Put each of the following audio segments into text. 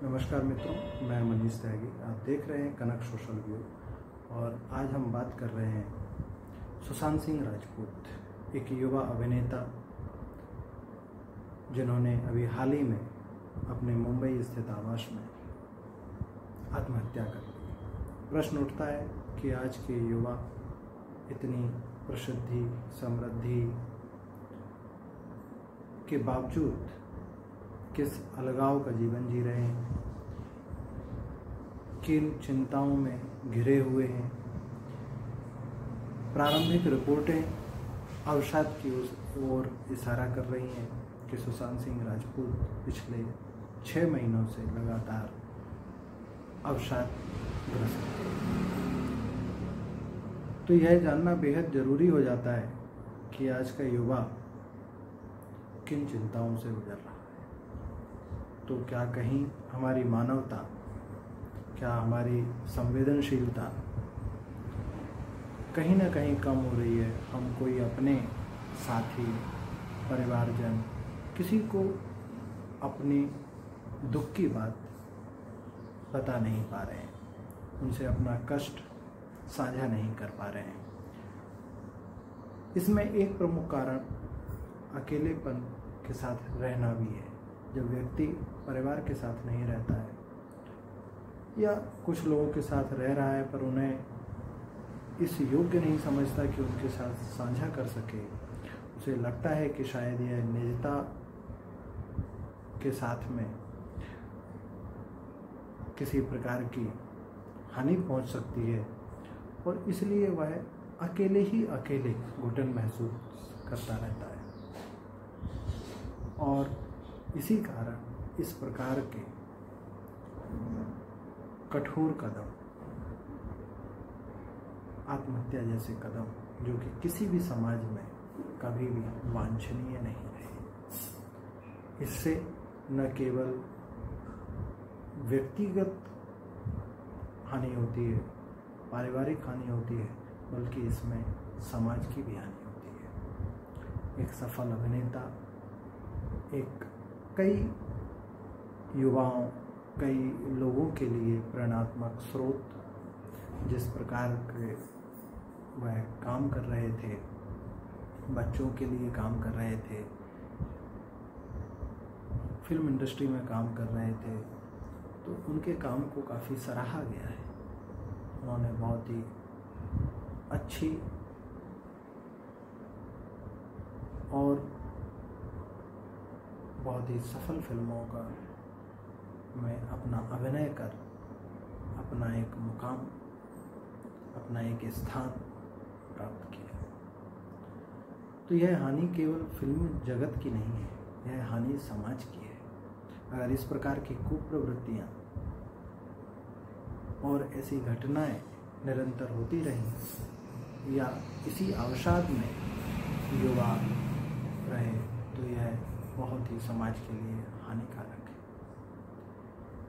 नमस्कार मित्रों, मैं मनीष त्यागी। आप देख रहे हैं कनक सोशल व्यू और आज हम बात कर रहे हैं सुशांत सिंह राजपूत, एक युवा अभिनेता जिन्होंने अभी हाल ही में अपने मुंबई स्थित आवास में आत्महत्या कर ली। प्रश्न उठता है कि आज के युवा इतनी प्रसिद्धि समृद्धि के बावजूद किस अलगाव का जीवन जी रहे हैं, किन चिंताओं में घिरे हुए हैं। प्रारंभिक रिपोर्टें अवसाद की ओर इशारा कर रही हैं कि सुशांत सिंह राजपूत पिछले 6 महीनों से लगातार अवसादग्रस्त थे। तो यह जानना बेहद ज़रूरी हो जाता है कि आज का युवा किन चिंताओं से गुजर रहा है। तो क्या कहीं हमारी मानवता, क्या हमारी संवेदनशीलता कहीं ना कहीं कम हो रही है। हम कोई अपने साथी, परिवारजन, किसी को अपनी दुख की बात बता नहीं पा रहे हैं, उनसे अपना कष्ट साझा नहीं कर पा रहे हैं। इसमें एक प्रमुख कारण अकेलेपन के साथ रहना भी है। जब व्यक्ति परिवार के साथ नहीं रहता है या कुछ लोगों के साथ रह रहा है पर उन्हें इस योग्य नहीं समझता कि उनके साथ साझा कर सके, उसे लगता है कि शायद यह निजता के साथ में किसी प्रकार की हानि पहुंच सकती है और इसलिए वह अकेले ही अकेले घुटन महसूस करता रहता है। और इसी कारण इस प्रकार के कठोर कदम, आत्महत्या जैसे कदम, जो कि किसी भी समाज में कभी भी वांछनीय नहीं रहे, इससे न केवल व्यक्तिगत हानि होती है, पारिवारिक हानि होती है, बल्कि इसमें समाज की भी हानि होती है। एक सफल अभिनेता, एक कई युवाओं, कई लोगों के लिए प्रेरणात्मक स्रोत, जिस प्रकार के वह काम कर रहे थे, बच्चों के लिए काम कर रहे थे, फिल्म इंडस्ट्री में काम कर रहे थे, तो उनके काम को काफ़ी सराहा गया है। उन्होंने बहुत ही अच्छी और बहुत ही सफल फिल्मों का में अपना अभिनय कर अपना एक मुकाम, अपना एक स्थान प्राप्त किया। तो यह हानि केवल फिल्म जगत की नहीं है, यह हानि समाज की है। अगर इस प्रकार की कुप्रवृत्तियाँ और ऐसी घटनाएं निरंतर होती रहीं या इसी अवसाद में युवा रहे, तो यह बहुत ही समाज के लिए हानिकारक है।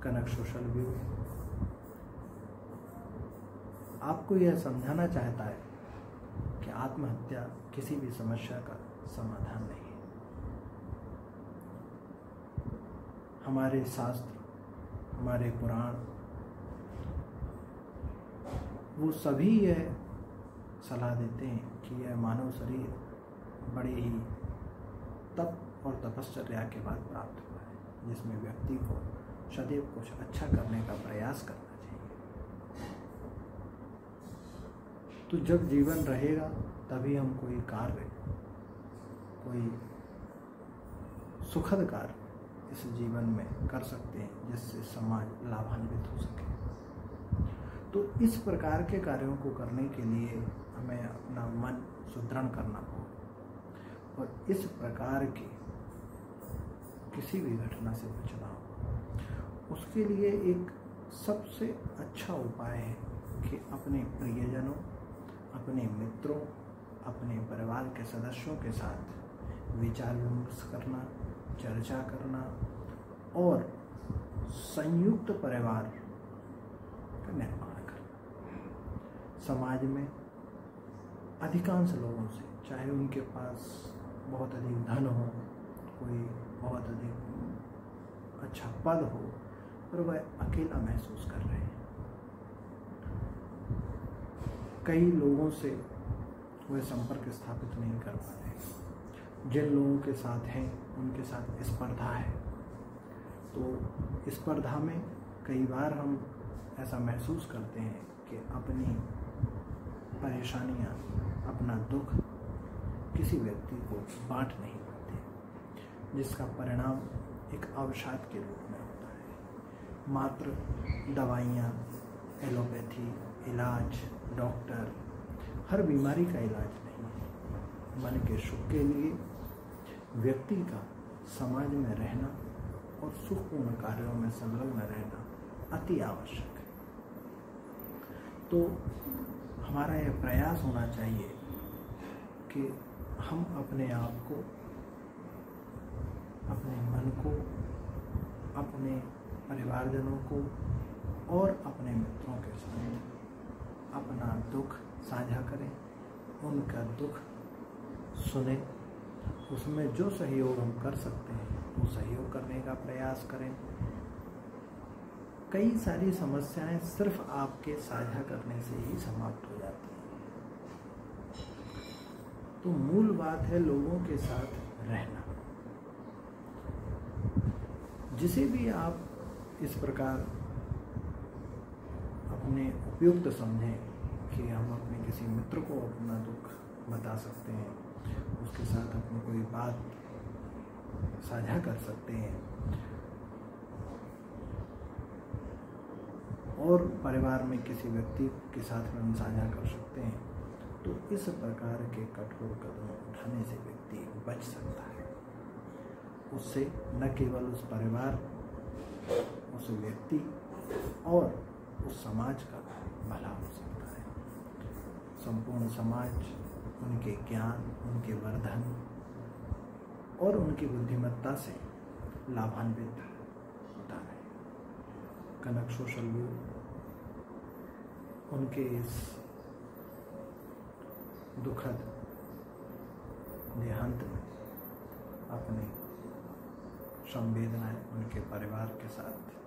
कनक सोशल व्यू आपको यह समझाना चाहता है कि आत्महत्या किसी भी समस्या का समाधान नहीं है। हमारे शास्त्र, हमारे पुराण, वो सभी यह सलाह देते हैं कि यह मानव शरीर बड़े ही तप और तपश्चर्या के बाद प्राप्त हुआ है, जिसमें व्यक्ति को सदैव कुछ अच्छा करने का प्रयास करना चाहिए। तो जब जीवन रहेगा तभी हम कोई कार्य, कोई सुखद कार्य इस जीवन में कर सकते हैं जिससे समाज लाभान्वित हो सके। तो इस प्रकार के कार्यों को करने के लिए हमें अपना मन सुदृढ़ करना होगा और इस प्रकार की किसी भी घटना से बचना हो। उसके लिए एक सबसे अच्छा उपाय है कि अपने प्रियजनों, अपने मित्रों, अपने परिवार के सदस्यों के साथ विचार विमर्श करना, चर्चा करना और संयुक्त परिवार का निर्माण करना। समाज में अधिकांश लोगों से, चाहे उनके पास बहुत अधिक धन हो, कोई बहुत अधिक अच्छा पद हो और वह अकेला महसूस कर रहे हैं। कई लोगों से वह संपर्क स्थापित नहीं कर पा रहे। जिन लोगों के साथ हैं उनके साथ स्पर्धा है। तो स्पर्धा में कई बार हम ऐसा महसूस करते हैं कि अपनी परेशानियां, अपना दुख किसी व्यक्ति को बांट नहीं पाते, जिसका परिणाम एक अवसाद के रूप में होता है। मात्र दवाइयाँ, एलोपैथी इलाज, डॉक्टर हर बीमारी का इलाज नहीं है। मन के सुख के लिए व्यक्ति का समाज में रहना और सुखपूर्ण कार्यों में संलग्न रहना अति आवश्यक है। तो हमारा यह प्रयास होना चाहिए कि हम अपने आप को, अपने मन को, अपने परिवारजनों को और अपने मित्रों के साथ अपना दुख साझा करें, उनका दुख सुने, उसमें जो सहयोग हम कर सकते हैं वो सहयोग करने का प्रयास करें। कई सारी समस्याएं सिर्फ आपके साझा करने से ही समाप्त हो जाती हैं। तो मूल बात है लोगों के साथ रहना। जिसे भी आप इस प्रकार अपने उपयुक्त समझें कि हम अपने किसी मित्र को अपना दुख बता सकते हैं, उसके साथ अपनी कोई बात साझा कर सकते हैं और परिवार में किसी व्यक्ति के साथ में हम साझा कर सकते हैं, तो इस प्रकार के कठोर कदम उठाने से व्यक्ति बच सकता है। उससे न केवल उस परिवार, उस व्यक्ति और उस समाज का भला हो सकता है। संपूर्ण समाज उनके ज्ञान, उनके वर्धन और उनकी बुद्धिमत्ता से लाभान्वित होता है। कनक सोशल ग्रुप उनके इस दुखद देहांत में अपनी संवेदनाएं उनके परिवार के साथ